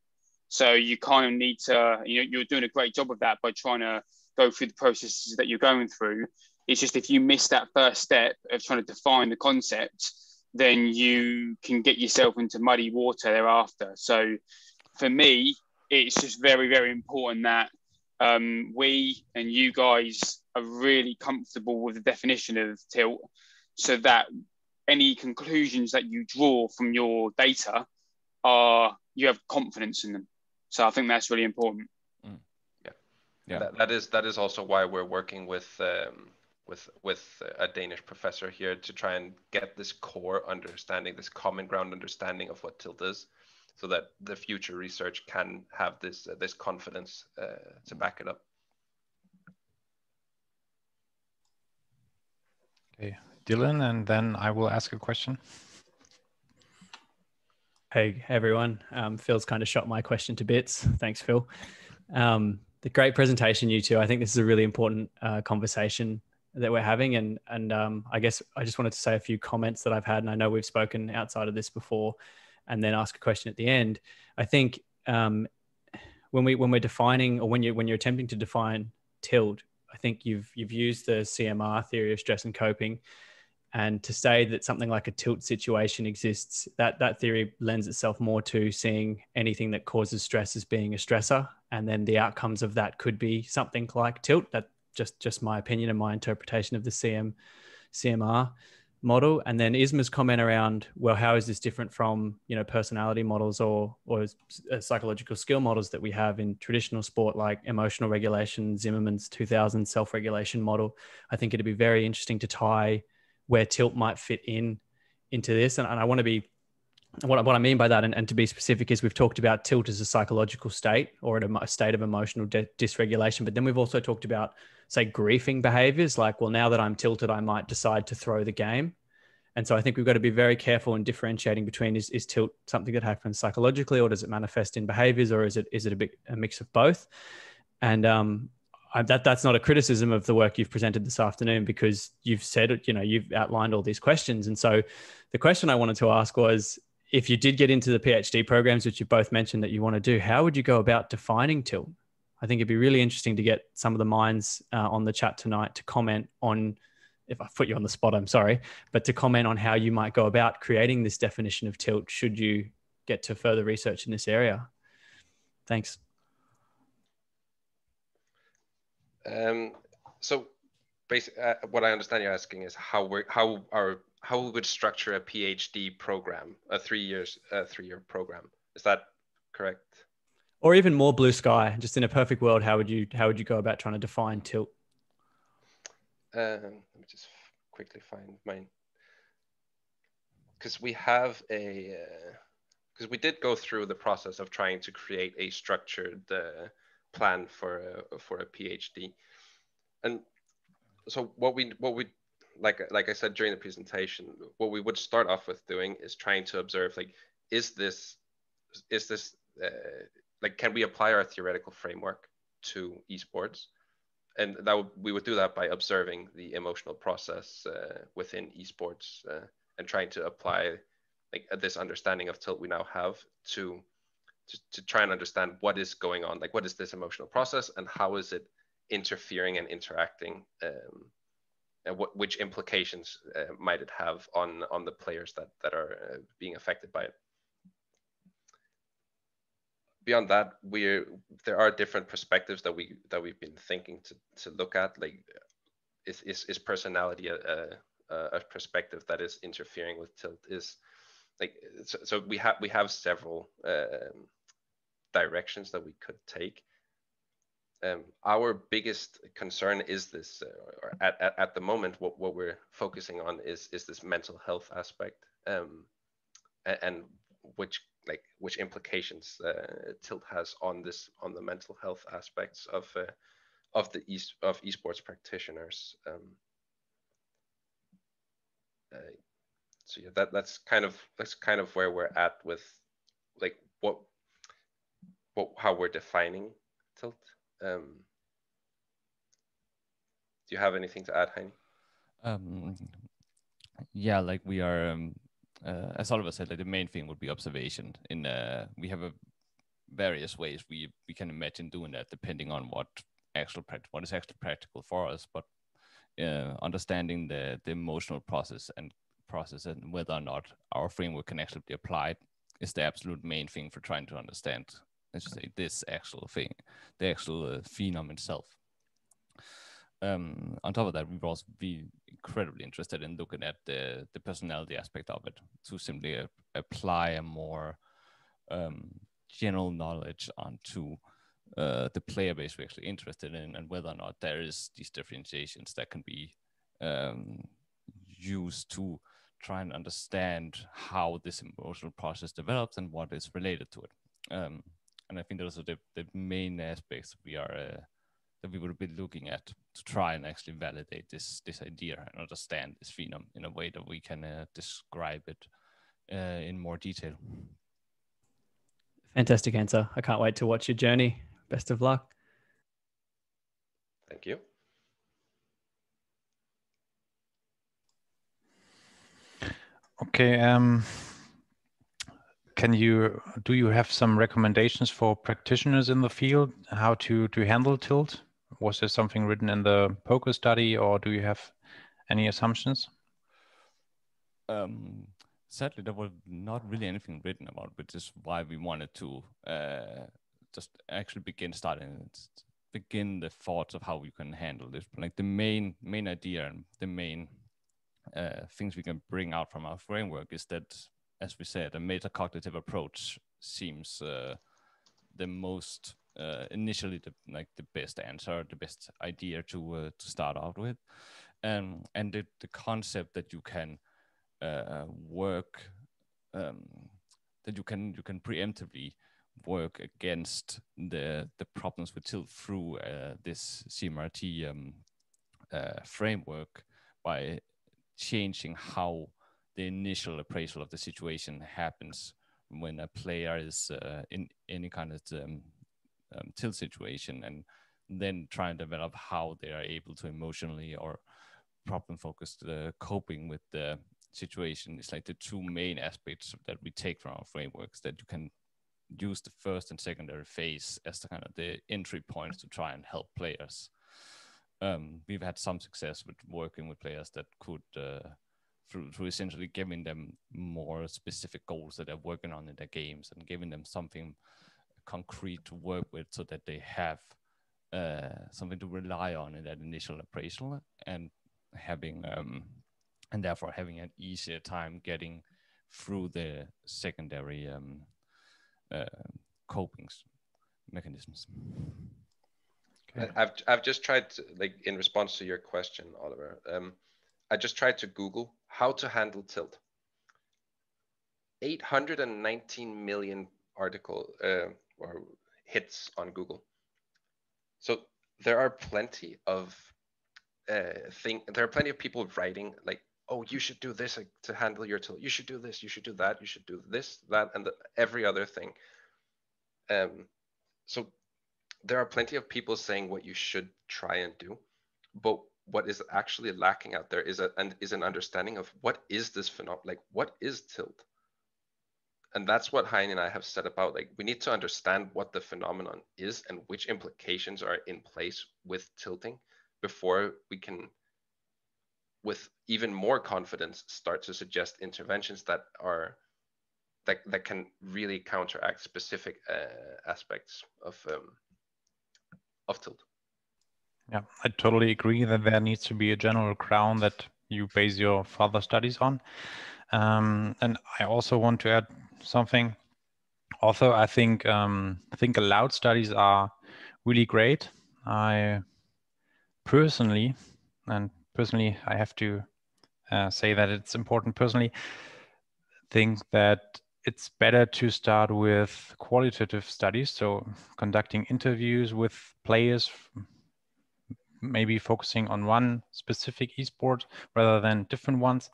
So you kind of need to, you're doing a great job of that by trying to go through the processes that you're going through. It's just if you miss that first step of trying to define the concept, then you can get yourself into muddy water thereafter. So for me, it's just very, very important that we and you guys are really comfortable with the definition of tilt, so that any conclusions that you draw from your data you have confidence in them. So I think that's really important. Yeah. That is also why we're working with a Danish professor here to try and get this core understanding, this common ground understanding of what tilt is, so that the future research can have this confidence to back it up. Okay, Dylan, and then I will ask a question. Hey everyone, Phil's kind of shot my question to bits. Thanks, Phil. The great presentation, you two. I think this is a really important conversation that we're having, and I guess I just wanted to say a few comments that I've had, and I know we've spoken outside of this before, and then ask a question at the end. I think when we're defining, or when you're attempting to define tilt, I think you've used the CMR theory of stress and coping. And to say that something like a tilt situation exists, that theory lends itself more to seeing anything that causes stress as being a stressor. And then the outcomes of that could be something like tilt. That's just my opinion and my interpretation of the CMR model. And then Isma's comment around, well, how is this different from, personality models or psychological skill models that we have in traditional sport, like emotional regulation, Zimmerman's 2000 self-regulation model? I think it'd be very interesting to tie where tilt might fit into this. And I want to be, what I mean by that, and to be specific, is we've talked about tilt as a psychological state or a state of emotional dysregulation. But then we've also talked about, say, griefing behaviors, like, well, now that I'm tilted, I might decide to throw the game. And so I think we've got to be very careful in differentiating between, is tilt something that happens psychologically, or does it manifest in behaviors, or is it a mix of both? And that's not a criticism of the work you've presented this afternoon, because you've said, you've outlined all these questions. And so the question I wanted to ask was, if you did get into the PhD programs, which you both mentioned that you want to do, how would you go about defining tilt? I think it'd be really interesting to get some of the minds on the chat tonight to comment on, if I put you on the spot, I'm sorry, but to comment on how you might go about creating this definition of tilt should you get to further research in this area. Thanks. So basically, what I understand you're asking is how we would structure a PhD program, a three-year program. Is that correct? Or even more blue sky, just in a perfect world, how would you go about trying to define tilt? Let me just quickly find mine, because we have because we did go through the process of trying to create a structured plan for a PhD. And so what we like I said during the presentation, what we would start off with doing is trying to observe, like, is this like, can we apply our theoretical framework to esports? And we would do that by observing the emotional process within esports and trying to apply, like, this understanding of tilt we now have to try and understand what is going on, like, what is this emotional process and how is it interfering and interacting, and which implications might it have on the players that are being affected by it. Beyond that, there are different perspectives that we've been thinking to look at, like, is personality a perspective that is interfering with tilt? Is, like, so we have several directions that we could take. Our biggest concern is this, or at the moment, what we're focusing on is this mental health aspect, and which implications tilt has on the mental health aspects of esports practitioners. So yeah, that's kind of where we're at with, like, how we're defining tilt. Do you have anything to add, Heini? Yeah, like we are, as Oliver said, like the main thing would be observation. We have various ways we can imagine doing that, depending on what is actually practical for us. But understanding the emotional process and whether or not our framework can actually be applied is the absolute main thing for trying to understand, let's say, this actual thing, the actual phenom itself. On top of that, we will also be incredibly interested in looking at the personality aspect of it, to simply apply a more general knowledge onto the player base we're actually interested in, and whether or not there is these differentiations that can be used to try and understand how this emotional process develops and what is related to it. And I think those are the main aspects that we would be looking at to try and actually validate this idea and understand this phenom in a way that we can describe it in more detail. Fantastic answer. I can't wait to watch your journey. Best of luck. Thank you. Okay. Do you have some recommendations for practitioners in the field how to handle tilt? Was there something written in the poker study, or do you have any assumptions? Sadly, there was not really anything written about, which is why we wanted to just actually begin the thoughts of how we can handle this. Like the main idea and the main things we can bring out from our framework is that, as we said, a metacognitive approach seems the most initially the best answer, the best idea to start out with, and the concept that you can work that you can preemptively work against the problems with tilt through this CMRT framework by changing how the initial appraisal of the situation happens when a player is in any kind of tilt situation, and then try and develop how they are able to emotionally or problem-focused coping with the situation. Is like the two main aspects that we take from our frameworks, that you can use the first and secondary phase as the kind of the entry points to try and help players. We've had some success with working with players that could through essentially giving them more specific goals that they're working on in their games and giving them something concrete to work with, so that they have something to rely on in that initial appraisal, and therefore having an easier time getting through the secondary coping mechanisms. Okay. I've just tried to, like, in response to your question, Oliver, I just tried to Google how to handle tilt. 819 million article or hits on Google. So there are plenty of there are plenty of people writing like, oh, you should do this to handle your tilt. You should do this. You should do that. You should do this, that, and every other thing. So there are plenty of people saying what you should try and do, but what is actually lacking out there is an understanding of what is this phenomenon, like what is tilt. And that's what Heini and I have said about, like, we need to understand what the phenomenon is and which implications are in place with tilting before we can, with even more confidence, start to suggest interventions that can really counteract specific aspects of tilt. Yeah, I totally agree that there needs to be a general ground that you base your further studies on. And I also want to add something. Also, I think Aloud studies are really great. I personally I have to say that it's important personally, think that it's better to start with qualitative studies, so conducting interviews with players, maybe focusing on one specific esport rather than different ones,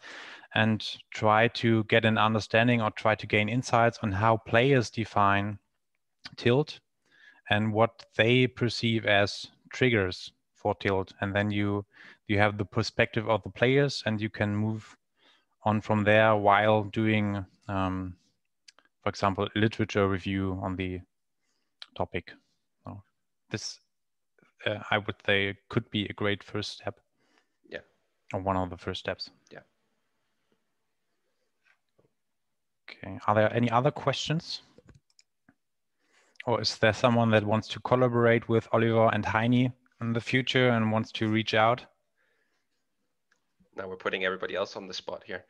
and try to get an understanding or try to gain insights on how players define tilt and what they perceive as triggers for Tilt, and then you have the perspective of the players, and you can move on from there while doing, for example, literature review on the topic. So this, I would say, could be a great first step. Yeah. Or one of the first steps. Yeah. Okay. Are there any other questions? Or is there someone that wants to collaborate with Oliver and Heini in the future and wants to reach out? Now we're putting everybody else on the spot here.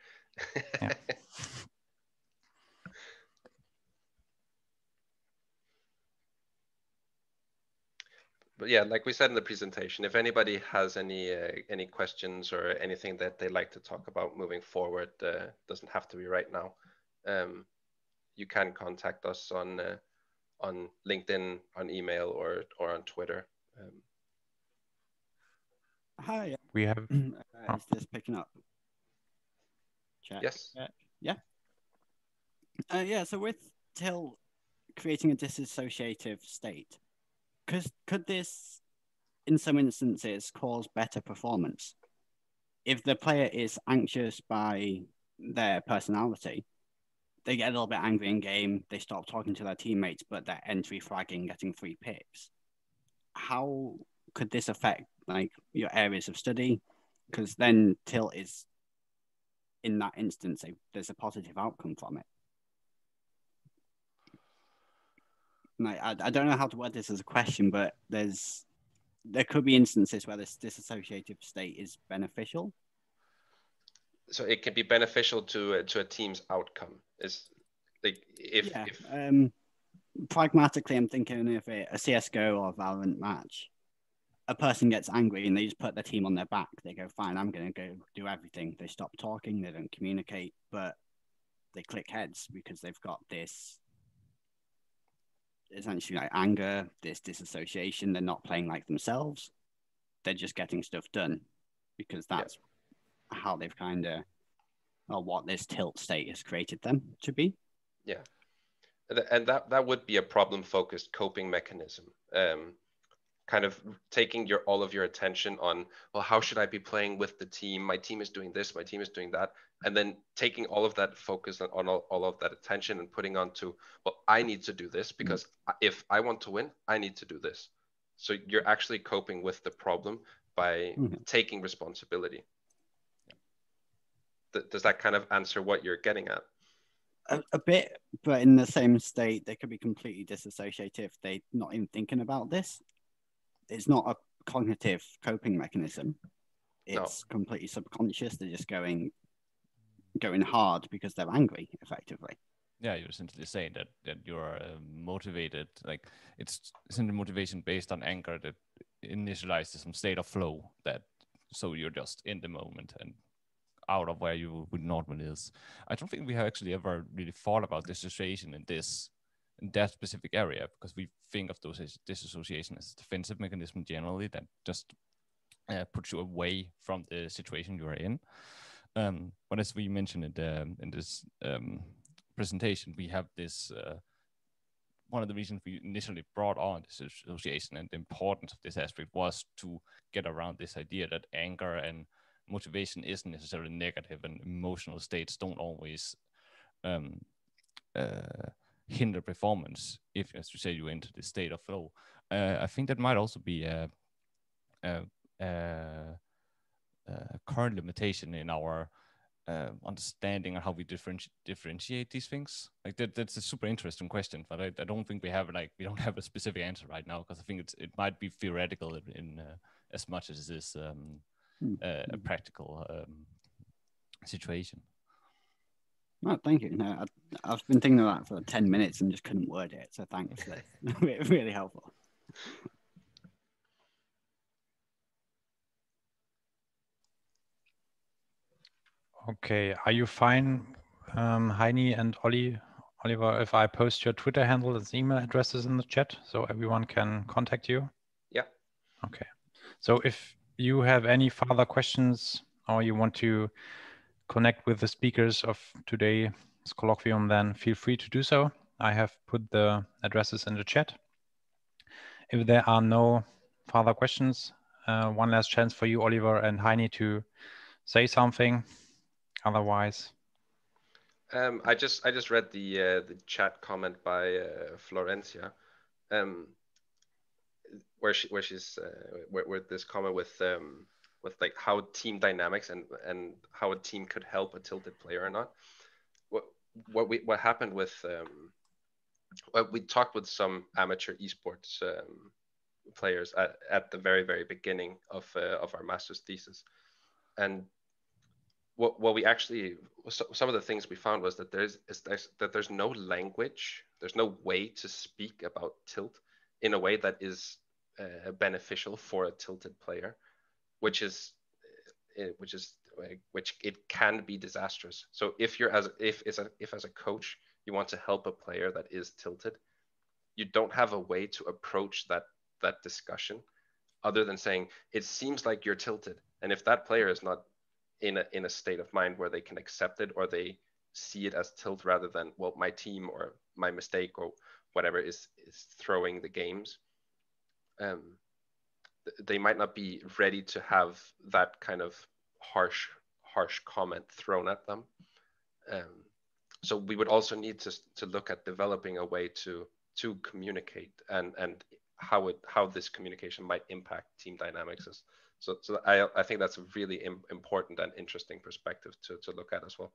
Yeah. But yeah, like we said in the presentation, if anybody has any questions or anything that they like to talk about moving forward, doesn't have to be right now. You can contact us on LinkedIn, on email, or on Twitter. Hi. We have. Is this picking up? Check. Yes. Yeah. Yeah. So with Till creating a disassociative state, could this, in some instances, cause better performance? If the player is anxious by their personality, they get a little bit angry in game, they stop talking to their teammates, but they're entry fragging, getting 3 pips. How could this affect like your areas of study? Because then Tilt is, in that instance, there's a positive outcome from it. Like, I don't know how to word this as a question, but there could be instances where this disassociative state is beneficial. So it can be beneficial to a team's outcome. Is like if pragmatically, I'm thinking if a CS:GO or Valorant match, a person gets angry and they just put their team on their back. They go, fine, I'm going to go do everything. They stop talking, they don't communicate, but they click heads because they've got this essentially like anger, this disassociation. They're not playing like themselves. They're just getting stuff done because that's how they've kind of, or what this Tilt state has created them to be. Yeah. And that would be a problem-focused coping mechanism. Kind of taking all of your attention on, well, how should I be playing with the team? My team is doing this, my team is doing that. And then taking all of that focus on all of that attention and putting onto, well, I need to do this because if I want to win, I need to do this. So you're actually coping with the problem by taking responsibility. Does that kind of answer what you're getting at? A bit, but in the same state, they could be completely disassociative. They're not even thinking about this. It's not a cognitive coping mechanism. It's completely subconscious. They're just going hard because they're angry, effectively. Yeah, you're essentially saying that you're motivated. Like it's essentially motivation based on anger that initializes some state of flow. So you're just in the moment and out of where you would normally is. I don't think we have actually ever really thought about dissociation in that specific area, because we think of those as disassociation as a defensive mechanism generally that just puts you away from the situation you are in. But as we mentioned in this presentation, we have this one of the reasons we initially brought on this association and the importance of this aspect was to get around this idea that anger and motivation isn't necessarily negative, and emotional states don't always hinder performance if, as you say, you enter the state of flow. I think that might also be a current limitation in our understanding of how we differentiate these things. Like that's a super interesting question, but I don't think we don't have a specific answer right now, because I think it might be theoretical in as much as it is a practical situation. Well, thank you. No, I've been thinking of that for 10 minutes and just couldn't word it. So thanks. That's really helpful. Okay, are you fine, Heini and Oliver, if I post your Twitter handle and email addresses in the chat so everyone can contact you? Yeah. Okay. So if you have any further questions or you want to connect with the speakers of today's colloquium, then feel free to do so. I have put the addresses in the chat. If there are no further questions, one last chance for you, Oliver and Heini, to say something. Otherwise, I just read the chat comment by Florencia, where this comment with like how team dynamics and how a team could help a tilted player or not. What happened with we talked with some amateur esports players at the very beginning of our master's thesis, and what we actually, some of the things we found was that there's no language, there's no way to speak about tilt in a way that is beneficial for a tilted player, which it can be disastrous. So if as a coach you want to help a player that is tilted, you don't have a way to approach that discussion other than saying it seems like you're tilted, and if that player is not in a state of mind where they can accept it, or they see it as tilt rather than, well, my team or my mistake or whatever is throwing the games, they might not be ready to have that kind of harsh comment thrown at them. So we would also need to look at developing a way to communicate and how this communication might impact team dynamics. So I think that's a really important and interesting perspective to look at as well.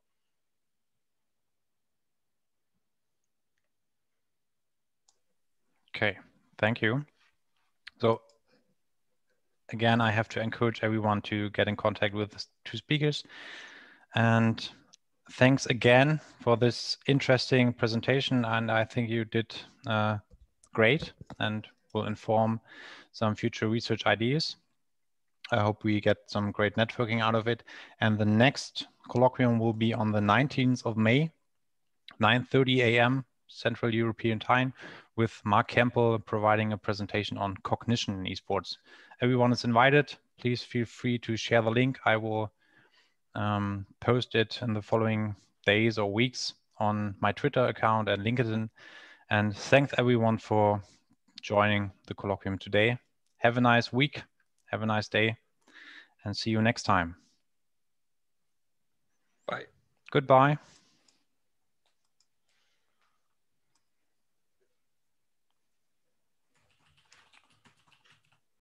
Okay, thank you. So again, I have to encourage everyone to get in contact with the two speakers. And thanks again for this interesting presentation. And I think you did great and will inform some future research ideas. I hope we get some great networking out of it. And the next colloquium will be on the 19th of May, 9:30 a.m. Central European Time, with Mark Campbell providing a presentation on cognition in esports. Everyone is invited. Please feel free to share the link. I will post it in the following days or weeks on my Twitter account and LinkedIn. And thanks everyone for joining the colloquium today. Have a nice week. Have a nice day, and see you next time. Bye. Goodbye.